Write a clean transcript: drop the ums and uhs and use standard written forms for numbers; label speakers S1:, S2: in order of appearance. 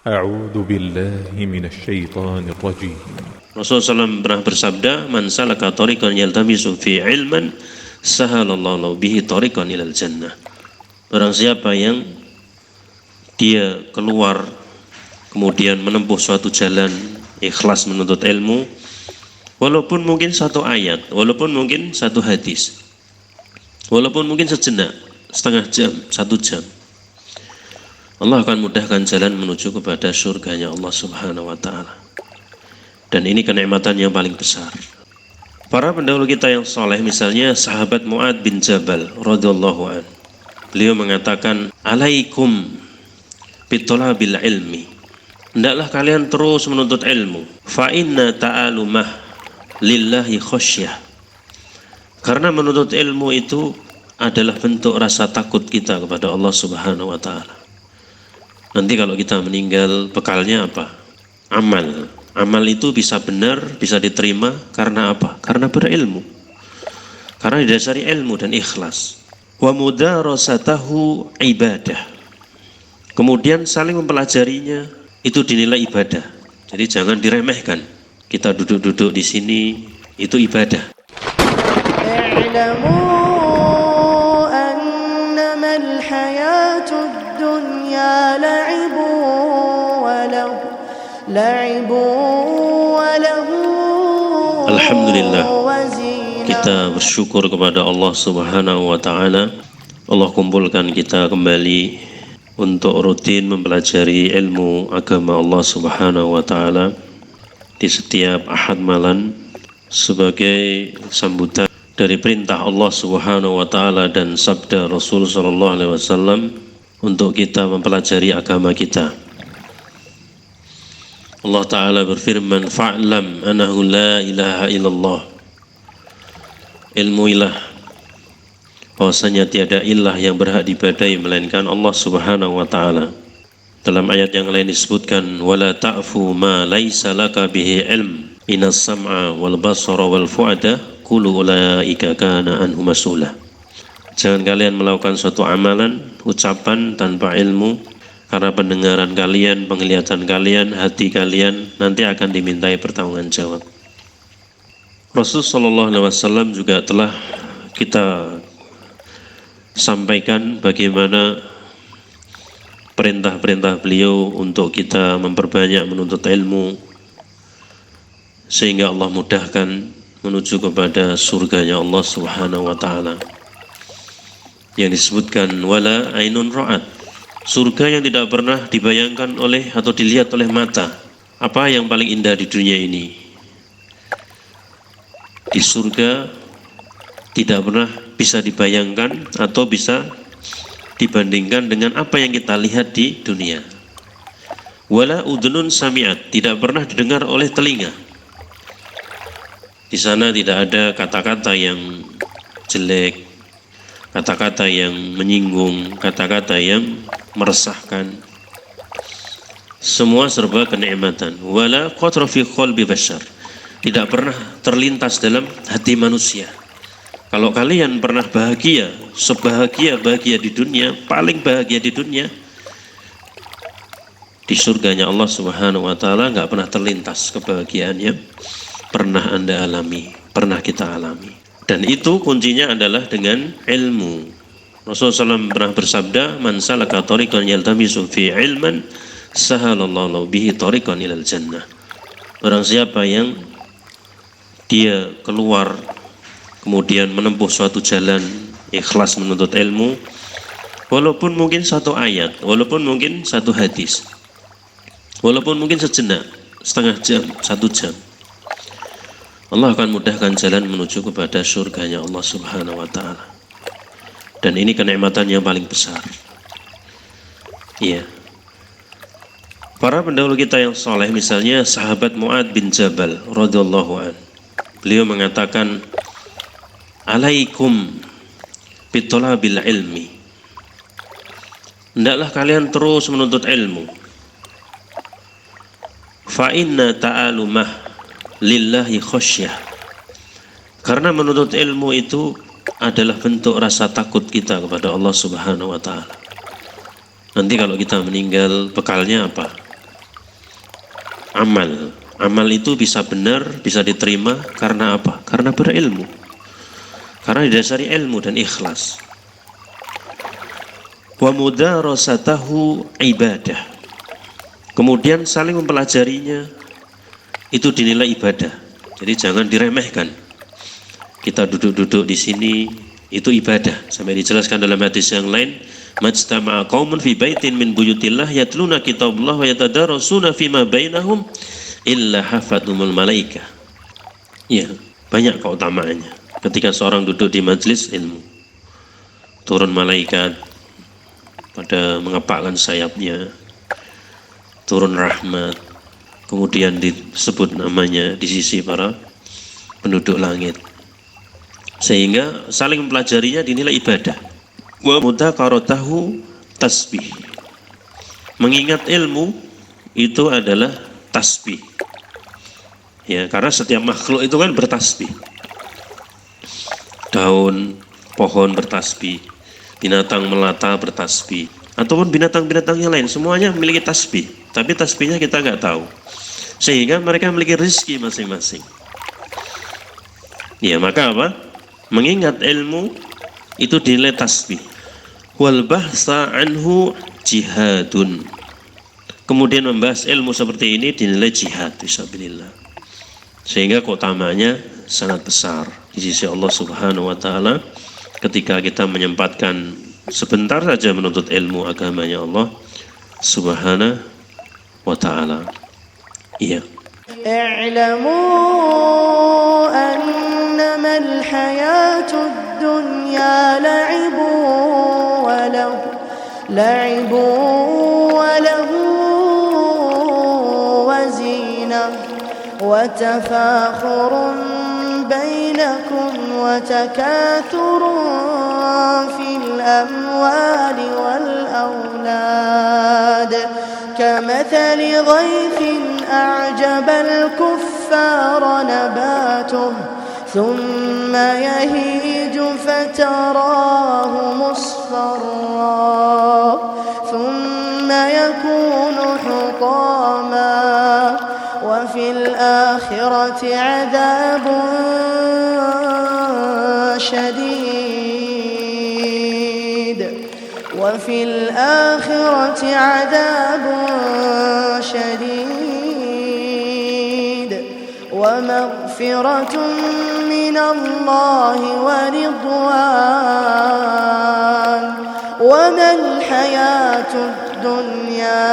S1: أعوذ بالله من الشيطان الرجيم.
S2: Rasulullah SAW pernah bersabda, "Man salaka tariqan yaltamisu fi ilman, sahalallahu lahu bihi tariqan ilal jannah." Barang siapa yang dia keluar kemudian menempuh suatu jalan ikhlas menuntut ilmu, walaupun mungkin satu ayat, walaupun mungkin satu hadis, walaupun mungkin sejenak, setengah jam, 1 jam, Allah akan mudahkan jalan menuju kepada surganya Allah Subhanahu wa ta'ala. Dan ini kenikmatan yang paling besar. Para pendahulu kita yang soleh, misalnya sahabat Mu'ad bin Jabal radhiyallahu an, beliau mengatakan, "Alaikum bitolabil ilmi." Hendaklah kalian terus menuntut ilmu. Fa inna ta'alumah lillahi khasyah. Karena menuntut ilmu itu adalah bentuk rasa takut kita kepada Allah Subhanahu wa ta'ala. Nanti kalau kita meninggal, bekalnya apa? Amal. Amal itu bisa benar, bisa diterima karena apa? Karena berilmu. Karena didasari ilmu dan ikhlas. Wa mudarasatahu ibadah. Kemudian saling mempelajarinya itu dinilai ibadah. Jadi jangan diremehkan. Kita duduk-duduk di sini itu ibadah. Alhamdulillah, kita bersyukur kepada Allah Subhanahu wa ta'ala. Allah kumpulkan kita kembali untuk rutin mempelajari ilmu agama Allah Subhanahu wa ta'ala di setiap ahad malam sebagai sambutan dari perintah Allah Subhanahu wa ta'ala dan sabda Rasul sallallahu alaihi wasallam untuk kita mempelajari agama kita. Allah Ta'ala berfirman, "Fa'lam anahu la ilaha illallah." Ilmuilah bahwasanya tiada ilah yang berhak diibadahi melainkan Allah Subhanahu wa ta'ala. Dalam ayat yang lain disebutkan, "Wala ta'fu ma laisa laka bihi ilm, inas sam'a wal basara wal fu'ada kullu ulaika kana anhu mas'ula." Jangan kalian melakukan suatu amalan, ucapan tanpa ilmu, karena pendengaran kalian, penglihatan kalian, hati kalian nanti akan dimintai pertanggunganjawab. Rasulullah SAW juga telah kita sampaikan bagaimana perintah-perintah beliau untuk kita memperbanyak menuntut ilmu sehingga Allah mudahkan menuju kepada surganya Allah Subhanahu wa ta'ala yang disebutkan wala ainun ra'at. Surga yang tidak pernah dibayangkan oleh atau dilihat oleh mata. Apa yang paling indah di dunia ini? Di surga tidak pernah bisa dibayangkan atau bisa dibandingkan dengan apa yang kita lihat di dunia. Wala udhunun sami'at, tidak pernah didengar oleh telinga. Di sana tidak ada kata-kata yang jelek, kata-kata yang menyinggung, kata-kata yang meresahkan. Semua serba kenikmatan. Wala qatra fi qalbi bashar, tidak pernah terlintas dalam hati manusia. Kalau kalian pernah bahagia, sebahagia-bahagia di dunia, paling bahagia di dunia, di surganya Allah Subhanahu wa ta'ala nggak pernah terlintas kebahagiaannya. Pernah Anda alami, pernah kita alami. Dan itu kuncinya adalah dengan ilmu. Rasulullah SAW pernah bersabda, "Man salaka tariqan yaltamisu fi ilman, sahalallahu lahu bihi tariqan ilal jannah." Barang siapa yang dia keluar kemudian menempuh suatu jalan ikhlas menuntut ilmu, walaupun mungkin satu ayat, walaupun mungkin satu hadis, walaupun mungkin sejenak, setengah jam, 1 jam, Allah akan mudahkan jalan menuju kepada surganya Allah Subhanahu wa ta'ala. Dan ini kenikmatan yang paling besar. Iya. Para pendahulu kita yang soleh, misalnya sahabat Mu'ad bin Jabal radhiyallahu an, beliau mengatakan, "Alaikum bitolabil ilmi." Hendaklah kalian terus menuntut ilmu. Fa inna ta'alumah lillahi khasyah. Karena menuntut ilmu itu adalah bentuk rasa takut kita kepada Allah Subhanahu wa ta'ala. Nanti kalau kita meninggal, bekalnya apa? amal. Amal itu bisa benar, bisa diterima karena apa? Karena berilmu. Karena didasari ilmu dan ikhlas. Wa mudarasatahu ibadah. Kemudian saling mempelajarinya itu dinilai ibadah. Jadi jangan diremehkan. Kita duduk-duduk di sini itu ibadah. Sampai dijelaskan dalam hadis yang lain, majtama'a qaumun fi baitin min buyutillah yatluna kitabullah wa yatadarasuna fima bainahum illa hafathumul malaikah. Ya, banyak keutamaannya. Ketika seorang duduk di majelis ilmu, turun malaikat pada mengepakkan sayapnya, turun rahmat, kemudian disebut namanya di sisi para penduduk langit, sehingga saling mempelajarinya dinilai ibadah. Wa mudzakaratahu tasbih. Mengingat ilmu itu adalah tasbih. Ya, karena setiap makhluk itu kan bertasbih. Daun pohon bertasbih, binatang melata bertasbih, ataupun binatang-binatang yang lain, semuanya memiliki tasbih, tapi tasbihnya kita nggak tahu, sehingga mereka memiliki rezeki masing-masing. Ya, maka apa? Mengingat ilmu itu dinilai tasbih. Wal bahsa anhu jihadun. Kemudian membahas ilmu seperti ini dinilai jihad fisabilillah, sehingga keutamanya sangat besar di sisi Allah Subhanahu wa taala ketika kita menyempatkan sebentar saja menuntut ilmu agamanya Allah Subhanahu wa taala. Iya.
S3: I'lamu annama al-hayatud dunya la'ibun wa lahu wa zinah wa tafakhurun بينكم وتكاثر في الأموال والأولاد كمثل غيث أعجب الكفار نباته ثم يهيج فتراه مصفرا ثم يكون حطاما وفي الآخرة عذاب شديد وفي الآخرة عذاب شديد ومغفرة من الله ورضوان وما الحياة الدنيا